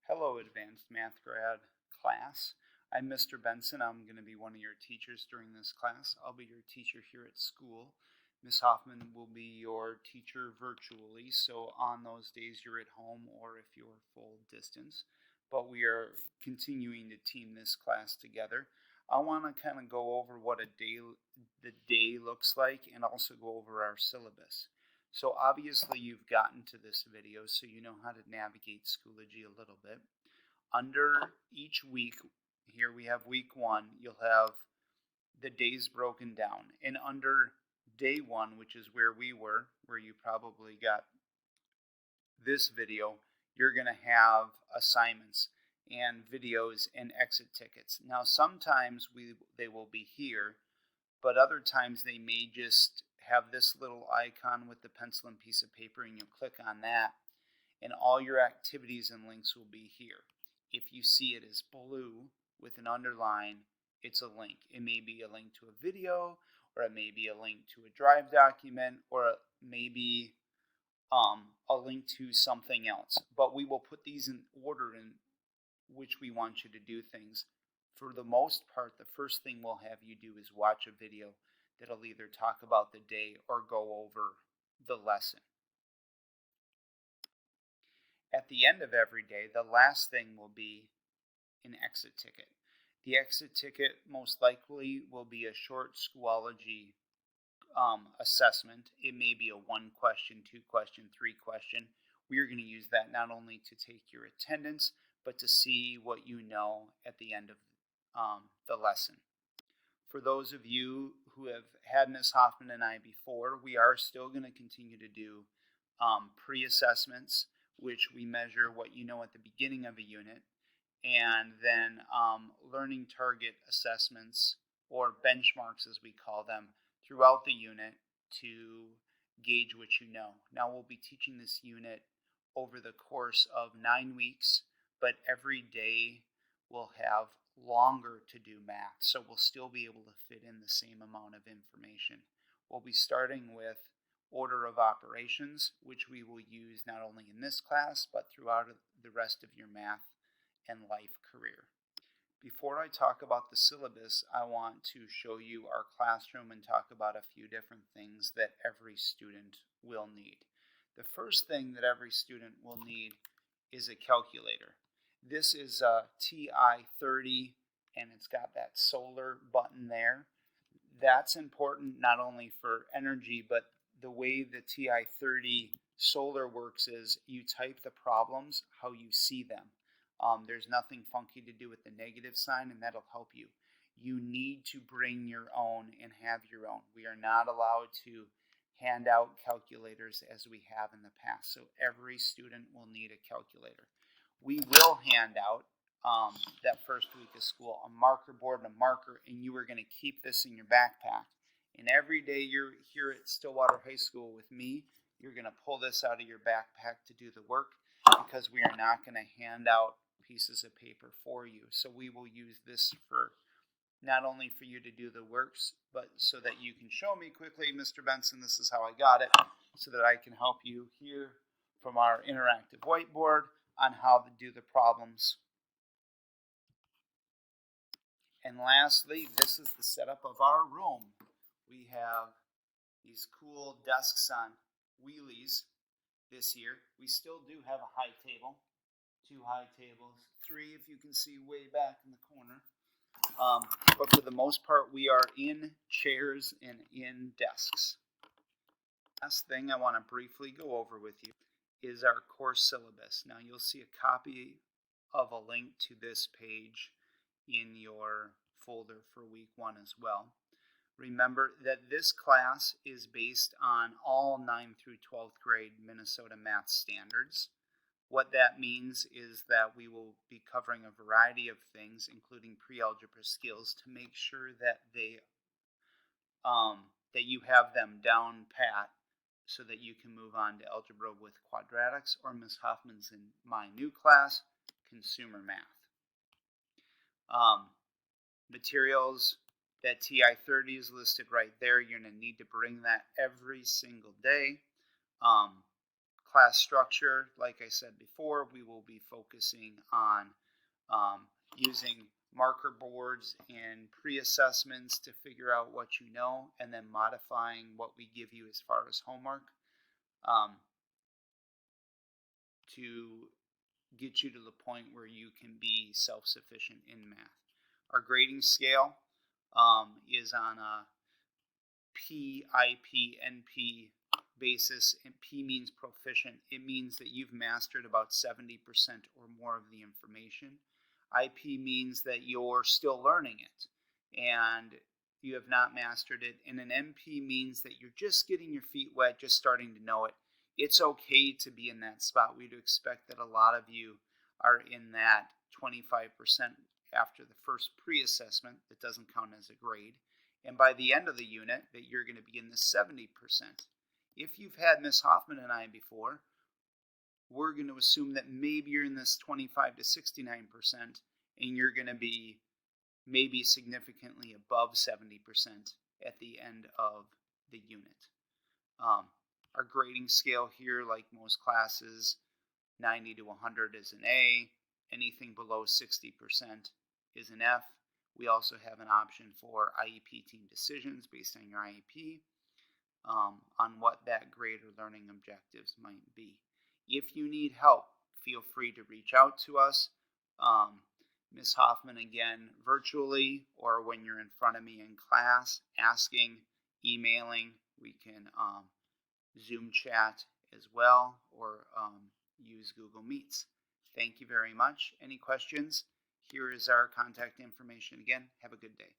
Hello, Advanced Math Grad class. I'm Mr. Benson. I'm going to be one of your teachers during this class. I'll be your teacher here at school. Ms. Hoffman will be your teacher virtually, so on those days you're at home or if you're full distance. But we are continuing to team this class together. I want to kind of go over what the day looks like and also go over our syllabus. So obviously you've gotten to this video, so you know how to navigate Schoology a little bit. Under each week, here we have week 1, you'll have the days broken down. And under day 1, which is where we were, where you probably got this video, you're going to have assignments and videos and exit tickets. Now sometimes they will be here, but other times they may just have this little icon with the pencil and piece of paper, and you'll click on that and all your activities and links will be here. If you see it as blue with an underline, it's a link. It may be a link to a video, or it may be a link to a Drive document, or it may be a link to something else. But we will put these in order in which we want you to do things. For the most part, the first thing we'll have you do is watch a video that'll either talk about the day or go over the lesson. At the end of every day, the last thing will be an exit ticket. The exit ticket most likely will be a short Schoology assessment. It may be a 1 question, 2 question, 3 question. We are going to use that not only to take your attendance, but to see what you know at the end of the lesson. For those of you who have had Ms. Hoffman and I before, we are still going to continue to do pre-assessments, which we measure what you know at the beginning of a unit, and then learning target assessments, or benchmarks as we call them, throughout the unit to gauge what you know. Now we'll be teaching this unit over the course of 9 weeks, but every day we'll have longer to do math, so we'll still be able to fit in the same amount of information. We'll be starting with order of operations, which we will use not only in this class, but throughout the rest of your math and life career. Before I talk about the syllabus, I want to show you our classroom and talk about a few different things that every student will need. The first thing that every student will need is a calculator. This is a TI-30, and it's got that solar button there. That's important not only for energy, but the way the TI-30 solar works is you type the problems how you see them. There's nothing funky to do with the negative sign, and that'll help you. You need to bring your own and have your own. We are not allowed to hand out calculators as we have in the past, so every student will need a calculator. We will hand out that first week of school a marker board and a marker, and you are going to keep this in your backpack. And every day you're here at Stillwater High School with me, you're going to pull this out of your backpack to do the work, because we are not going to hand out pieces of paper for you. So we will use this for not only for you to do the works, but so that you can show me quickly, Mr. Benson, this is how I got it, so that I can help you here from our interactive whiteboard on how to do the problems. And lastly, this is the setup of our room. We have these cool desks on wheelies this year. We still do have a high table, 2 high tables, 3 if you can see way back in the corner. But for the most part, we are in chairs and in desks. Last thing I want to briefly go over with you is our course syllabus. Now you'll see a copy of a link to this page in your folder for week 1 as well. Remember that this class is based on all 9th through 12th grade Minnesota math standards. What that means is that we will be covering a variety of things, including pre-algebra skills, to make sure that that you have them down pat, so that you can move on to algebra with quadratics, or Ms. Hoffman's in my new class, consumer math. Materials, that TI-30 is listed right there. You're going to need to bring that every single day. class structure, like I said before, we will be focusing on using marker boards and pre-assessments to figure out what you know, and then modifying what we give you as far as homework to get you to the point where you can be self-sufficient in math. Our grading scale is on a PIP, NP basis, and P means proficient. It means that you've mastered about 70% or more of the information. IP means that you're still learning it and you have not mastered it. And an NP means that you're just getting your feet wet, just starting to know it. It's okay to be in that spot. We'd expect that a lot of you are in that 25% after the first pre-assessment that doesn't count as a grade. And by the end of the unit, that you're going to be in the 70%. If you've had Miss Hoffman and I before, we're going to assume that maybe you're in this 25 to 69%, and you're going to be maybe significantly above 70% at the end of the unit. Our grading scale here, like most classes, 90 to 100 is an A. Anything below 60% is an F. We also have an option for IEP team decisions based on your IEP on what that grade or learning objectives might be. If you need help, feel free to reach out to us. Ms. Hoffman, again, virtually, or when you're in front of me in class, asking, emailing. We can Zoom chat as well, or use Google Meets. Thank you very much. Any questions? Here is our contact information again. Have a good day.